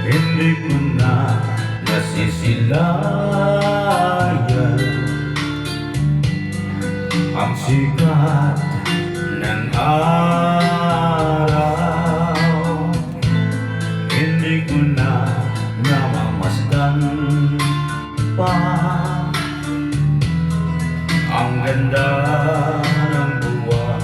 Hindi ko na nasisilayan ang sikat ng araw. Hindi ko na namamasdan pa ang ganda ng buwan.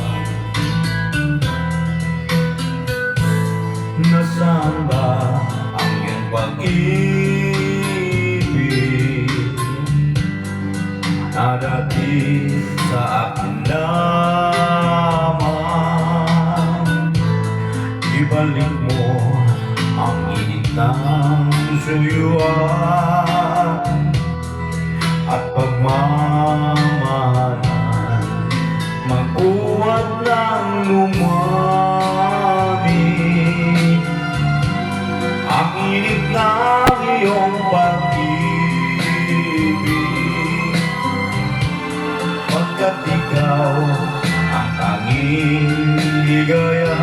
Nasaan ba ang iyong pag-ibig na dati sa akin lamang? Ibalik mo ang init ng suyuan at pagmamahalan, mag-uwat ng lumamig ang init ng iyong pag-ibig, pagkat ikaw ang tanging ligaya,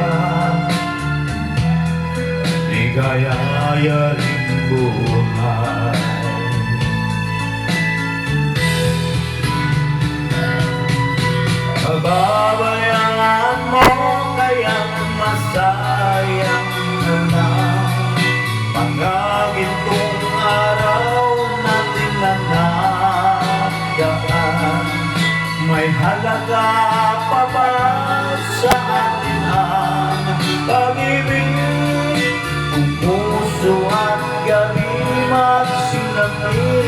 ligaya rin buhay. Pababayaan mo kayang masayang na lang mga gintong araw natin na nagdaan. May halaga pa ba sa atin ang pag-ibig kung puso at gabi magsinapit?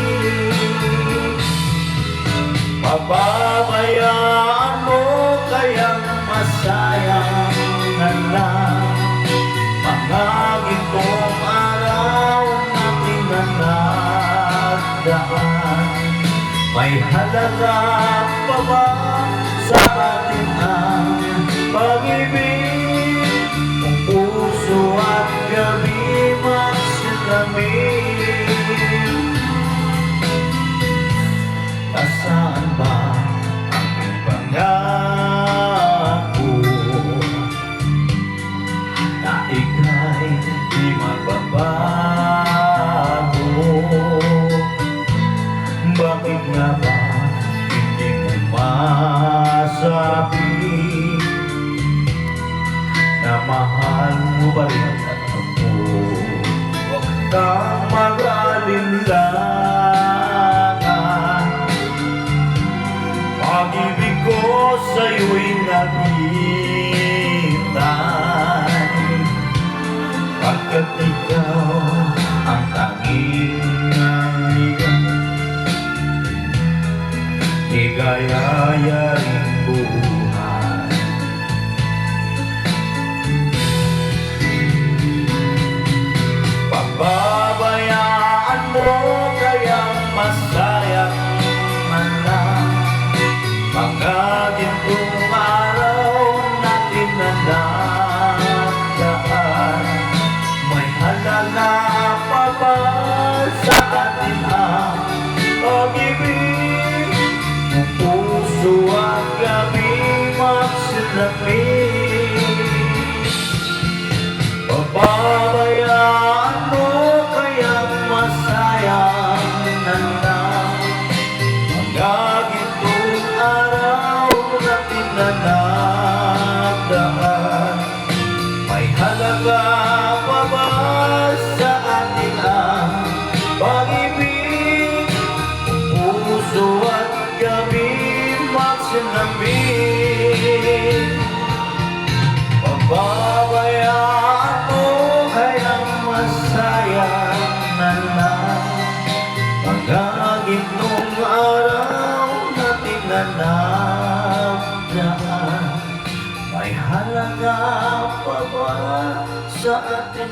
Pababayaan mo kayang masayang na lang mga gintong araw natin na nagdaan. May halaga pa ba sa atin ang pag-ibig kung puso at gabi magsilamig? Nasaan ba ang iyong pangako na ika'y di magbabago? Bakit nga ba hindi mo masabi na mahal mo ba rin ako? Huwag kang mag-alinlangan, pag-ibig ko sa'yo'y naghihintay, pagkat ikaw ang tanging ligaya rin buhay. Pababayaan mo kayang masayang man lang mga gintong araw natin na nagdaan. May halaga pa ba sa atin ang pag-ibig kung puso at gabi magsilamig? Pababayaan mo kayang masayang na lang mga gintong araw natin na nagdaan. May halaga pa ba sa atin ang pag-ibig kung puso at gabi magsilamig? Pababayaan mo kayang masayang na lang mga gintong araw natin na nagdaan. May halaga pa ba sa atin